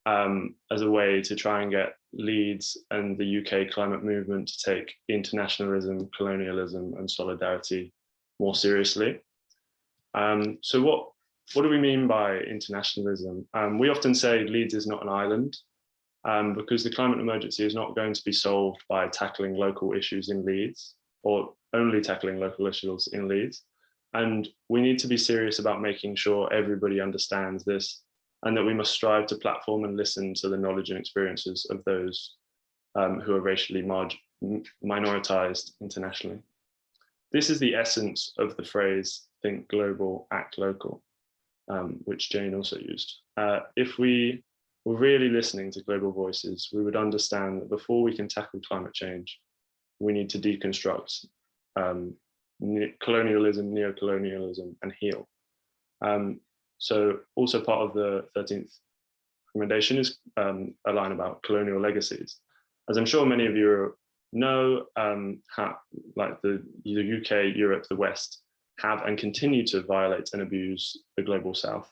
as a way to try and get Leeds and the UK climate movement to take internationalism, colonialism and solidarity more seriously. So what do we mean by internationalism? We often say Leeds is not an island, because the climate emergency is not going to be solved by tackling local issues in Leeds, or only tackling local issues in Leeds. And we need to be serious about making sure everybody understands this, and that we must strive to platform and listen to the knowledge and experiences of those who are racially minoritized internationally. This is the essence of the phrase, think global, act local, which Jane also used. If we were really listening to global voices, we would understand that before we can tackle climate change, we need to deconstruct colonialism, neocolonialism, and heal. So also part of the 13th recommendation is a line about colonial legacies. As I'm sure many of you know, how, like the UK, Europe, the West have and continue to violate and abuse the global South.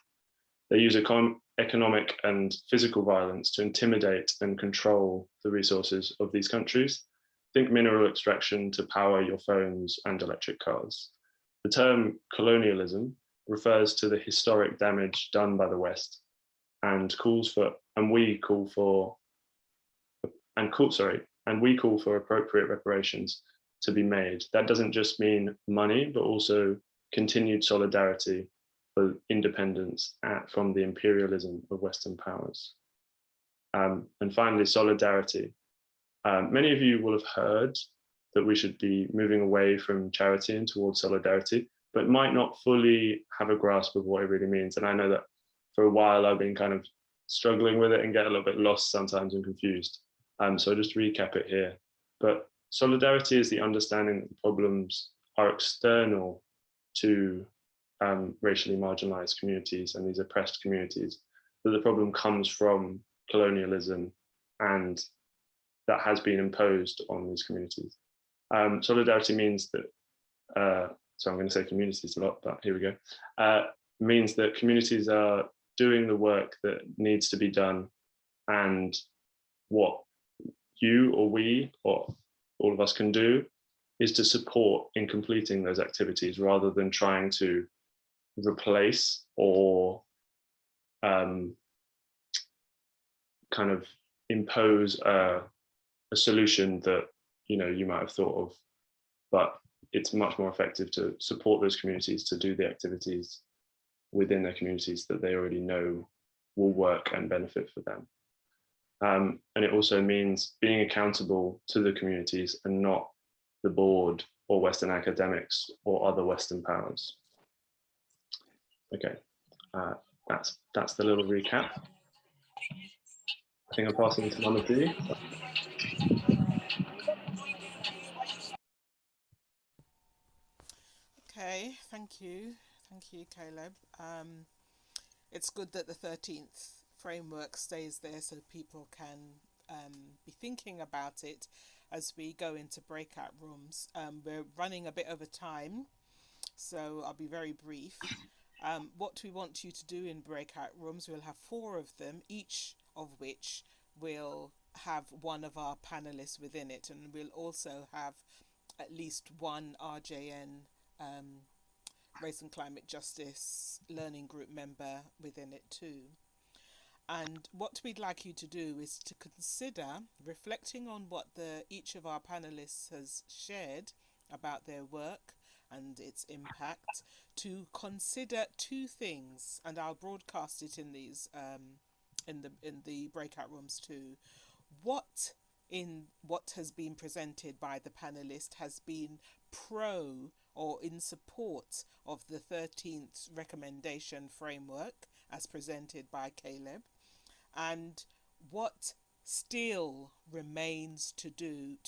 They use economic and physical violence to intimidate and control the resources of these countries. Think mineral extraction to power your phones and electric cars. The term colonialism refers to the historic damage done by the West, and we call for appropriate reparations to be made. That doesn't just mean money, but also continued solidarity for independence from the imperialism of Western powers. And finally, solidarity. Many of you will have heard that we should be moving away from charity and towards solidarity, but might not fully have a grasp of what it really means. And I know that for a while I've been kind of struggling with it and get a little bit lost sometimes and confused. So I'll just recap it here. But solidarity is the understanding that the problems are external to racially marginalized communities and these oppressed communities, that the problem comes from colonialism and that has been imposed on these communities. Solidarity means that, so I'm going to say communities a lot, but here we go, means that communities are doing the work that needs to be done, and what you or we or all of us can do is to support in completing those activities rather than trying to replace or kind of impose a solution that you might have thought of, but it's much more effective to support those communities to do the activities within their communities that they already know will work and benefit for them. And it also means being accountable to the communities and not the board or Western academics or other Western powers. Okay, that's the little recap. I think I'm passing to Mama D. Okay, thank you, Caleb. It's good that the 13th framework stays there so people can be thinking about it as we go into breakout rooms. We're running a bit over time, so I'll be very brief. What we want you to do in breakout rooms, we'll have 4 of them, each of which will have one of our panelists within it, and we'll also have at least one RJN Race and Climate Justice Learning Group member within it too. And what we'd like you to do is to consider reflecting on what each of our panelists has shared about their work and its impact, to consider 2 things, and I'll broadcast it in these in the breakout rooms too. What has been presented by the panelist has been pro or in support of the 13th recommendation framework as presented by Caleb, and what still remains to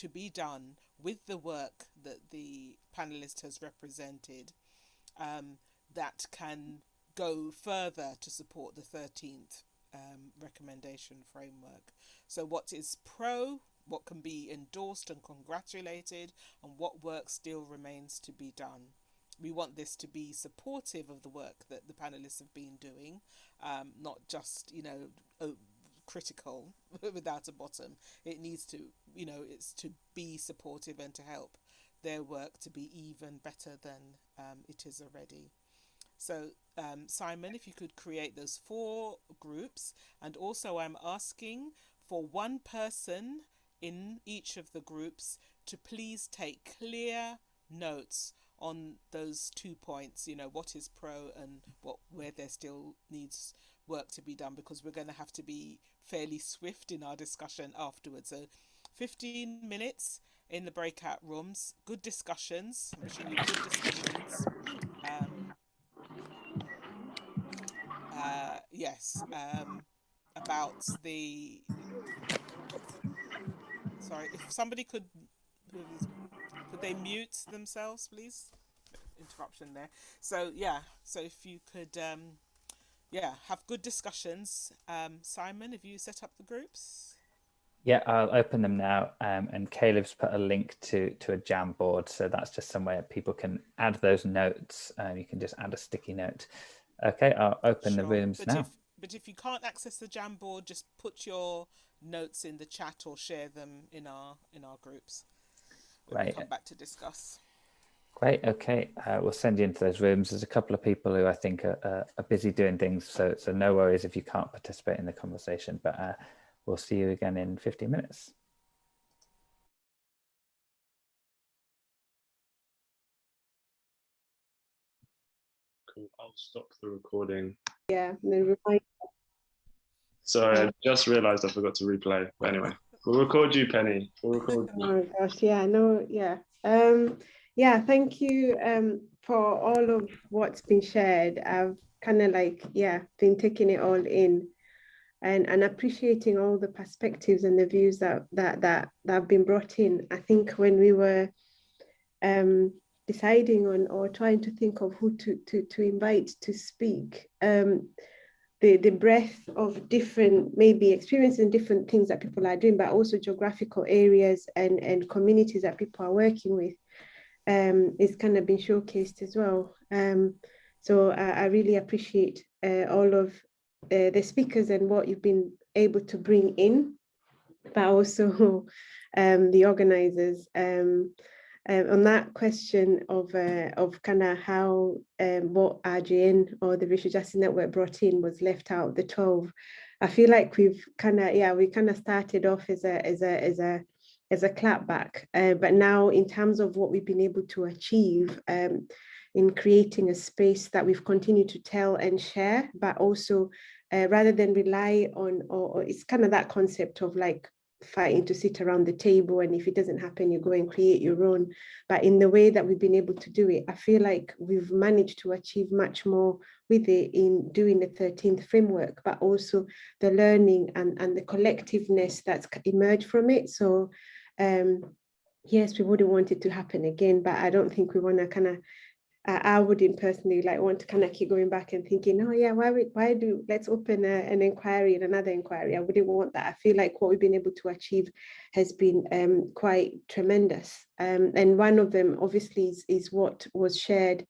be done with the work that the panelist has represented, that can go further to support the 13th recommendation framework. So what is pro, what can be endorsed and congratulated, and what work still remains to be done. We want this to be supportive of the work that the panelists have been doing, not just, critical without a bottom. It needs to, it's to be supportive and to help their work to be even better than it is already. So Simon, if you could create those 4 groups, and also I'm asking for one person in each of the groups to please take clear notes on those 2 points, you know, what is pro and where there still needs work to be done, because we're going to have to be fairly swift in our discussion afterwards. So 15 minutes in the breakout rooms, good discussions, I'm wishing you good discussions. Yes, about the, sorry, if somebody could they mute themselves, please? Interruption there. So yeah, so if you could have good discussions. Simon, have you set up the groups? Yeah, I'll open them now, and Caleb's put a link to a Jamboard, so that's just somewhere people can add those notes. You can just add a sticky note. Okay, I'll open the rooms now. But if you can't access the Jamboard, just put your notes in the chat or share them in our groups. When we come back to discuss. Great. Okay, we'll send you into those rooms. There's a couple of people who I think are busy doing things, so no worries if you can't participate in the conversation. But we'll see you again in 15 minutes. Cool. I'll stop the recording. Yeah. Sorry, I just realised I forgot to replay. But anyway, we'll record you, Penny. We'll record you. Oh my gosh, yeah, no, yeah. Yeah, thank you for all of what's been shared. I've kind of been taking it all in and appreciating all the perspectives and the views that have been brought in. I think when we were deciding on or trying to think of who to invite to speak, the breadth of different maybe experiences and different things that people are doing, but also geographical areas and communities that people are working with is kind of been showcased as well. So I really appreciate all of the speakers and what you've been able to bring in, but also the organizers. On that question of kind of how what RJN or the Racial Justice Network brought in was left out, the 12, I feel like we've kind of started off as a clapback, but now in terms of what we've been able to achieve in creating a space that we've continued to tell and share, but also rather than rely on, or it's kind of that concept of like fighting to sit around the table, and if it doesn't happen you go and create your own, but in the way that we've been able to do it, I feel like we've managed to achieve much more with it in doing the 13th framework, but also the learning and the collectiveness that's emerged from it. So yes, we wouldn't want it to happen again, but I don't think we want to kind of I wouldn't personally want to kind of keep going back and thinking, oh yeah, let's open an inquiry and another inquiry. I wouldn't want that. I feel like what we've been able to achieve has been quite tremendous. And one of them obviously is what was shared,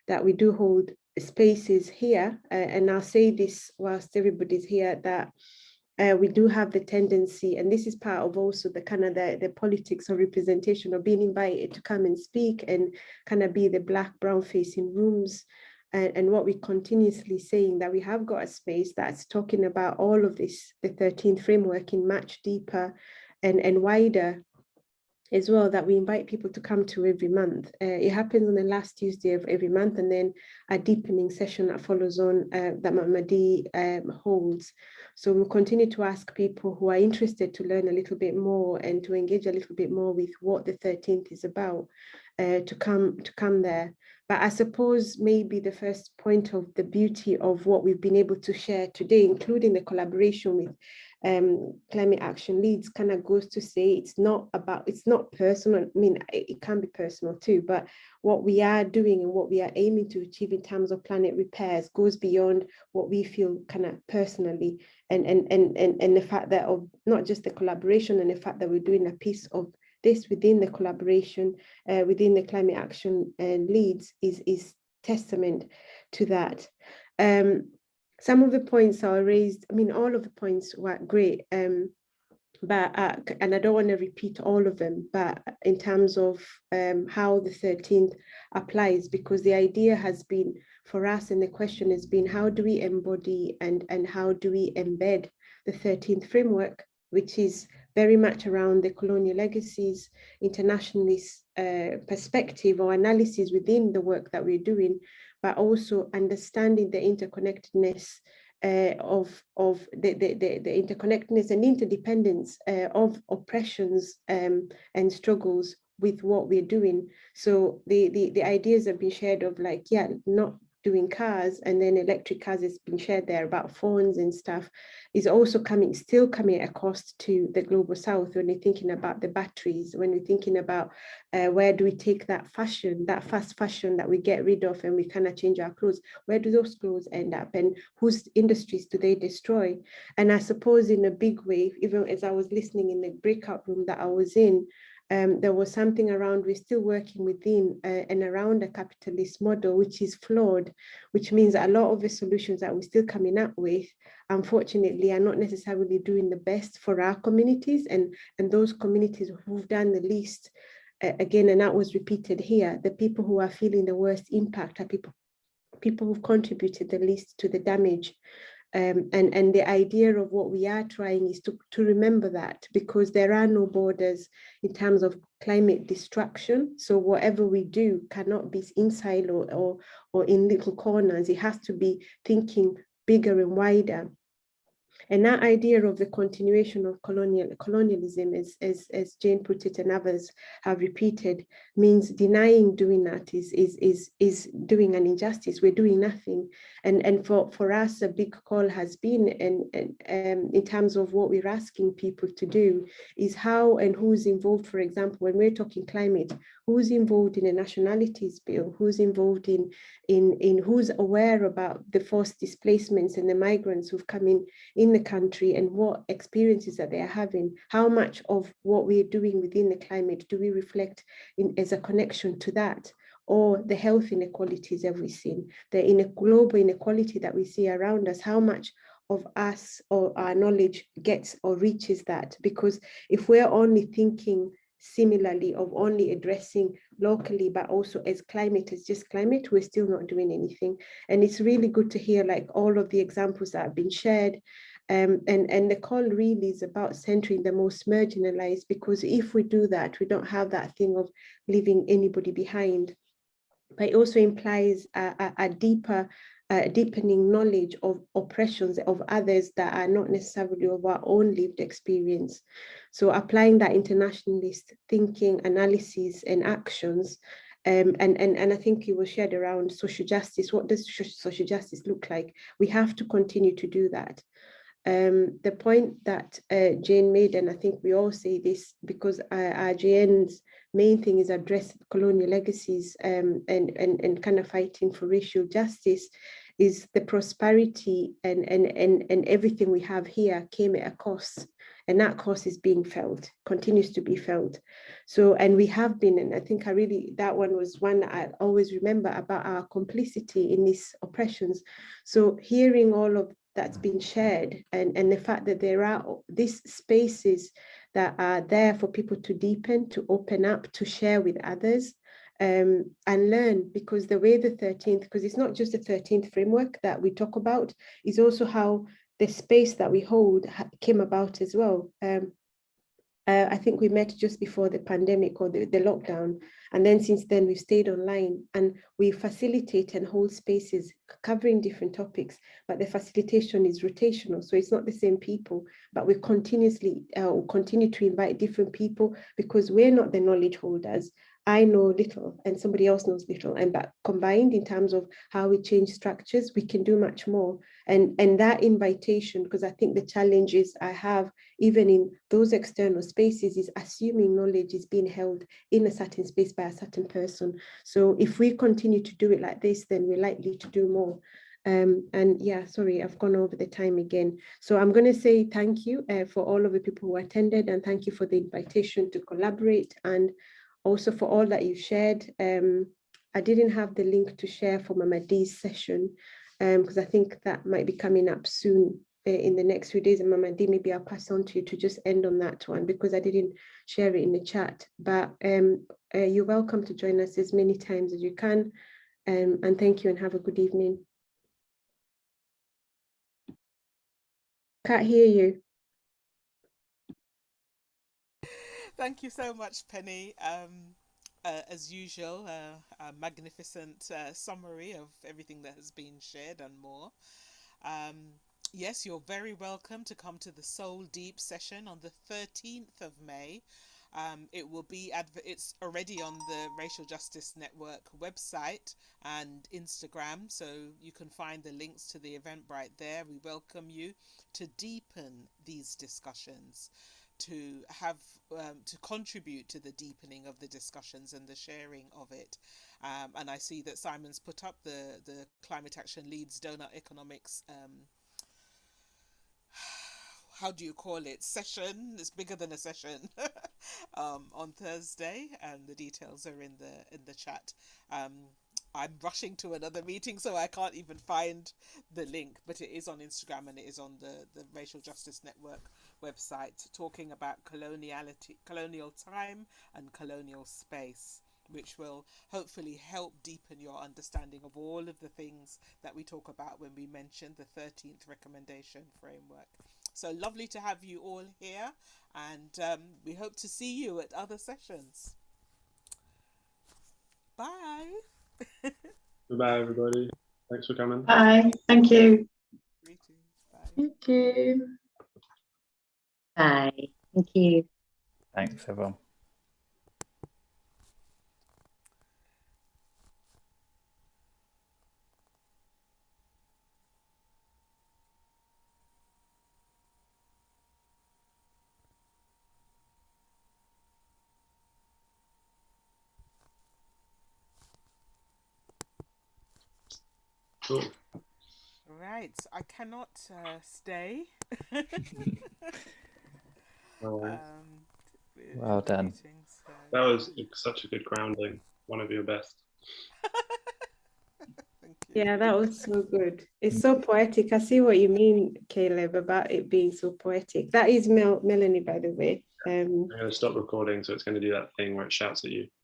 that we do hold spaces here. And I'll say this whilst everybody's here, that we do have the tendency, and this is part of also the kind of the politics of representation, of being invited to come and speak and kind of be the black brown face in rooms, and what we continuously saying that we have got a space that's talking about all of this, the 13th framework, in much deeper and wider as well, that we invite people to come to every month. It happens on the last Tuesday of every month, and then a deepening session that follows on that Mahmadi holds. So we'll continue to ask people who are interested to learn a little bit more and to engage a little bit more with what the 13th is about, to come there. But I suppose maybe the first point of the beauty of what we've been able to share today, including the collaboration with Climate Action Leeds, kind of goes to say it's not personal. I mean, it can be personal too, but what we are doing and what we are aiming to achieve in terms of planet repairs goes beyond what we feel kind of personally, and the fact that of not just the collaboration and the fact that we're doing a piece of this within the collaboration within the Climate Action Leeds is testament to that. Some of the points are raised, I mean, all of the points were great. but and I don't want to repeat all of them, but in terms of how the 13th applies, because the idea has been for us, and the question has been, how do we embody and how do we embed the 13th framework, which is very much around the colonial legacies, internationalist perspective or analysis within the work that we're doing, but also understanding the interconnectedness of the interconnectedness and interdependence of oppressions and struggles with what we're doing. So the ideas have been shared of like, yeah, not doing cars, and then electric cars has been shared there about phones and stuff, is also still coming at a cost to the global south when we're thinking about the batteries, when we're thinking about where do we take that fashion, that fast fashion that we get rid of and we kind of change our clothes, where do those clothes end up and whose industries do they destroy? And I suppose in a big way, even as I was listening in the breakout room that I was in, there was something around, we're still working within and around a capitalist model, which is flawed, which means that a lot of the solutions that we're still coming up with, unfortunately, are not necessarily doing the best for our communities and those communities who've done the least. Again, and that was repeated here, the people who are feeling the worst impact are people who've contributed the least to the damage. And the idea of what we are trying is to remember that, because there are no borders in terms of climate destruction. So whatever we do cannot be in silo or in little corners. It has to be thinking bigger and wider. And that idea of the continuation of colonialism, as Jane put it and others have repeated, means denying doing that is doing an injustice. We're doing nothing. And for us, a big call has been, in terms of what we're asking people to do, is how and who's involved. For example, when we're talking climate, who's involved in a nationalities bill, who's involved in who's aware about the forced displacements and the migrants who've come in the country and what experiences that they are having, how much of what we're doing within the climate do we reflect as a connection to that, or the health inequalities that we've seen, the global inequality that we see around us, how much of us or our knowledge gets or reaches that? Because if we're only thinking similarly of only addressing locally, but also as climate is just climate, we're still not doing anything. And it's really good to hear like all of the examples that have been shared. And the call really is about centering the most marginalized, because if we do that, we don't have that thing of leaving anybody behind. But it also implies a deepening knowledge of oppressions of others that are not necessarily of our own lived experience. So applying that internationalist thinking, analysis and actions, and I think it was shared around social justice. What does social justice look like? We have to continue to do that. The point that Jane made, and I think we all say this because our JN's main thing is address colonial legacies and kind of fighting for racial justice, is the prosperity and everything we have here came at a cost. And that cost is being felt, continues to be felt. So, and we have been, and I think that one was one that I always remember about our complicity in these oppressions. So hearing all of that's been shared and the fact that there are these spaces that are there for people to deepen, to open up, to share with others and learn, because the way the 13th, because it's not just the 13th framework that we talk about, is also how the space that we hold came about as well. I think we met just before the pandemic or the lockdown. And then since then, we've stayed online and we facilitate and hold spaces covering different topics, but the facilitation is rotational. So it's not the same people, but we continuously continue to invite different people, because we're not the knowledge holders. I know little and somebody else knows little, and but combined in terms of how we change structures, we can do much more. And that invitation, because I think the challenges I have even in those external spaces is assuming knowledge is being held in a certain space by a certain person. So if we continue to do it like this, then we're likely to do more. And yeah, sorry, I've gone over the time again. So I'm going to say thank you for all of the people who attended, and thank you for the invitation to collaborate, and also for all that you shared. I didn't have the link to share for Mamadi's session because I think that might be coming up soon. in the next few days, and Mama D, maybe I'll pass on to you to just end on that one because I didn't share it in the chat. But you're welcome to join us as many times as you can. And thank you and have a good evening. Can't hear you. Thank you so much, Penny. As usual, a magnificent summary of everything that has been shared and more. Yes, you're very welcome to come to the Soul Deep session on the 13th of May. It will be it's already on the Racial Justice Network website and Instagram, so you can find the links to the Eventbrite there. We welcome you to deepen these discussions, to have to contribute to the deepening of the discussions and the sharing of it. And I see that Simon's put up the Climate Action Leeds Donut Economics how do you call it, session. It's bigger than a session on Thursday, and the details are in the chat. I'm rushing to another meeting, so I can't even find the link, but it is on Instagram and it is on the Racial Justice Network website, talking about colonial time and colonial space, which will hopefully help deepen your understanding of all of the things that we talk about when we mention the 13th recommendation framework. So lovely to have you all here, and we hope to see you at other sessions. Bye. Goodbye, everybody. Thanks for coming. Bye. Thank you. Greetings. Bye. Thank you. Bye. Thank you. Thanks, everyone. Cool. Right, I cannot stay. Well done. Meetings, so. That was such a good grounding. One of your best. Thank you. Yeah, that was so good. It's so poetic. I see what you mean, Caleb, about it being so poetic. That is Melanie, by the way. I'm going to stop recording, so it's going to do that thing where it shouts at you.